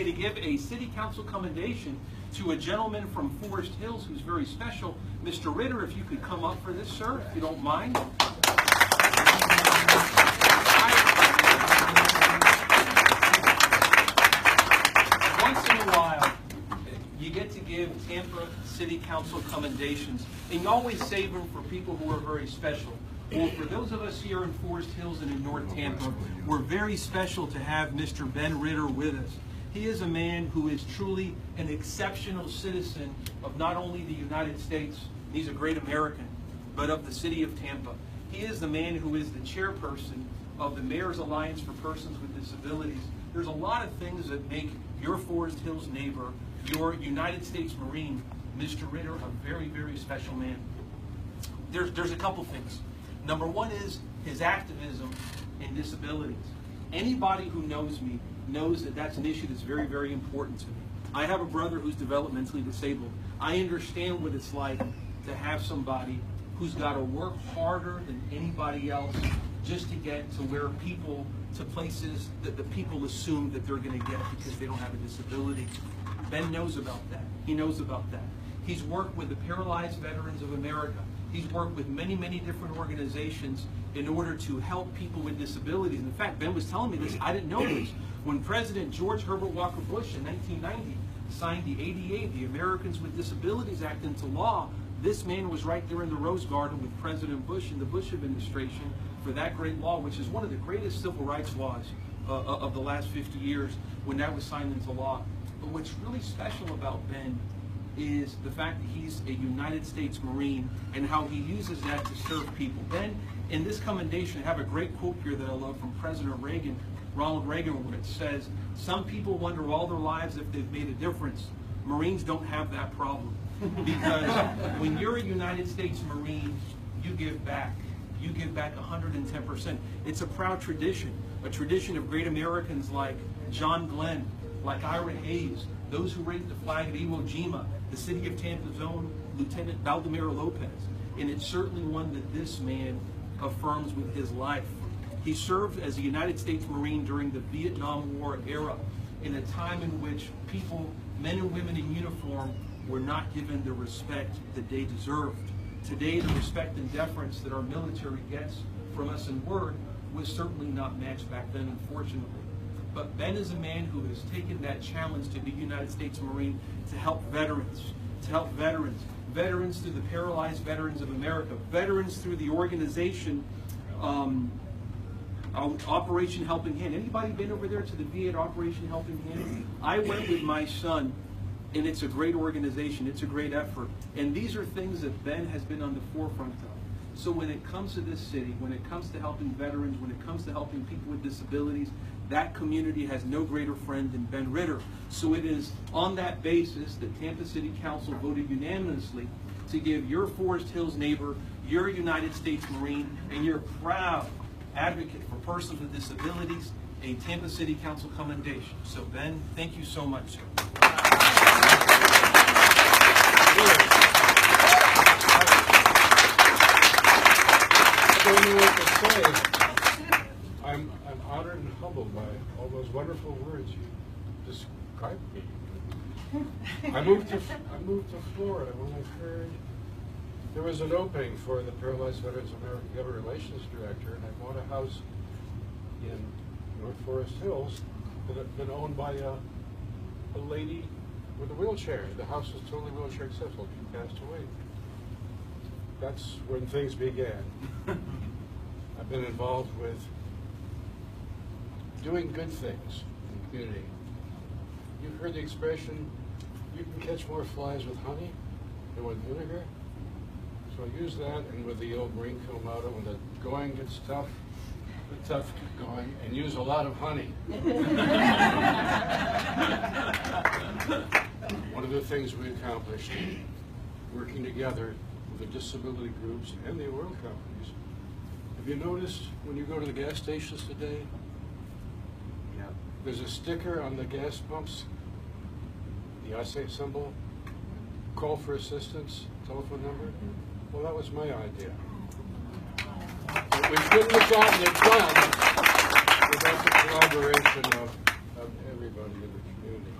today to give a city council commendation to a gentleman from Forest Hills who's very special. Mr. Ritter, if you could come up for this, sir, if you don't mind. Once in a while, you get to give Tampa City Council commendations, and you always save them for people who are very special. Well, for those of us here in Forest Hills and in North Tampa, we're very special to have Mr. Ben Ritter with us. He is a man who is truly an exceptional citizen of not only the United States, he's a great American, but of the city of Tampa. He is the man who is the chairperson of the Mayor's Alliance for Persons with Disabilities. There's a lot of things that make your Forest Hills neighbor, your United States Marine, Mr. Ritter, a very, very special man. There's a couple things. Number one is his activism in disabilities. Anybody who knows me knows that that's an issue that's very, very important to me. I have a brother who's developmentally disabled. I understand what it's like to have somebody who's got to work harder than anybody else just to get to where people, to places that the people assume that they're going to get because they don't have a disability. Ben knows about that. He knows about that. He's worked with the Paralyzed Veterans of America. He's worked with many, many different organizations in order to help people with disabilities. In fact, Ben was telling me this, I didn't know this. When President George Herbert Walker Bush in 1990 signed the ADA, the Americans with Disabilities Act, into law, this man was right there in the Rose Garden with President Bush in the Bush administration for that great law, which is one of the greatest civil rights laws of the last 50 years when that was signed into law. But what's really special about Ben is the fact that he's a United States Marine and how he uses that to serve people. Ben, in this commendation, I have a great quote here that I love from President Reagan, Ronald Reagan, where it says, "Some people wonder all their lives if they've made a difference. Marines don't have that problem." Because when you're a United States Marine, you give back. You give back 110%. It's a proud tradition, a tradition of great Americans like John Glenn, like Ira Hayes, those who raised the flag at Iwo Jima, the city of Tampa's own Lieutenant Baldemiro Lopez. And it's certainly one that this man affirms with his life. He served as a United States Marine during the Vietnam War era, in a time in which people, men and women in uniform, were not given the respect that they deserved. Today, the respect and deference that our military gets from us in word was certainly not matched back then, unfortunately. But Ben is a man who has taken that challenge to be United States Marine to help veterans, veterans through the Paralyzed Veterans of America, veterans through the organization Operation Helping Hand. Anybody been over there to the VA Operation Helping Hand? I went with my son, and it's a great organization. It's a great effort. And these are things that Ben has been on the forefront of. So when it comes to this city, when it comes to helping veterans, when it comes to helping people with disabilities, that community has no greater friend than Ben Ritter. So it is on that basis that Tampa City Council voted unanimously to give your Forest Hills neighbor, your United States Marine, and your proud advocate for persons with disabilities, a Tampa City Council commendation. So Ben, thank you so much, sir. I don't know what to say. I'm honored and humbled by all those wonderful words you described me. I moved to Florida when I heard there was an opening for the Paralyzed Veterans of America Government Relations Director, and I bought a house in North Forest Hills that had been owned by a lady with a wheelchair. The house was totally wheelchair accessible. She passed away. That's when things began. I've been involved with doing good things in the community. You've heard the expression, you can catch more flies with honey than with vinegar. So I use that, and with the old Marine film motto, when the going gets tough, the tough keep going, and use a lot of honey. One of the things we accomplished, working together with the disability groups and the oil companies. Have you noticed when you go to the gas stations today, there's a sticker on the gas pumps, the assay symbol, call for assistance, telephone number? Well, that was my idea. But we couldn't have gotten it done without the collaboration of everybody in the community. community.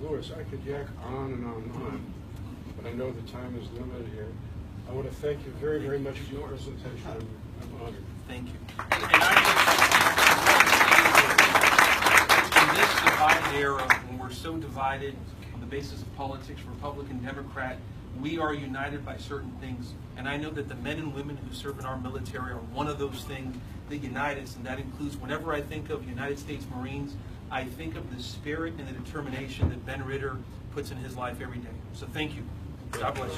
Louis, I could yak on and on and on, but I know the time is limited here. I want to thank you very, very much for your presentation. I'm honored. Thank you. And in this divided era, when we're so divided on the basis of politics, Republican, Democrat, we are united by certain things. And I know that the men and women who serve in our military are one of those things that unite us. And that includes, whenever I think of United States Marines, I think of the spirit and the determination that Ben Ritter puts in his life every day. So thank you. God bless you.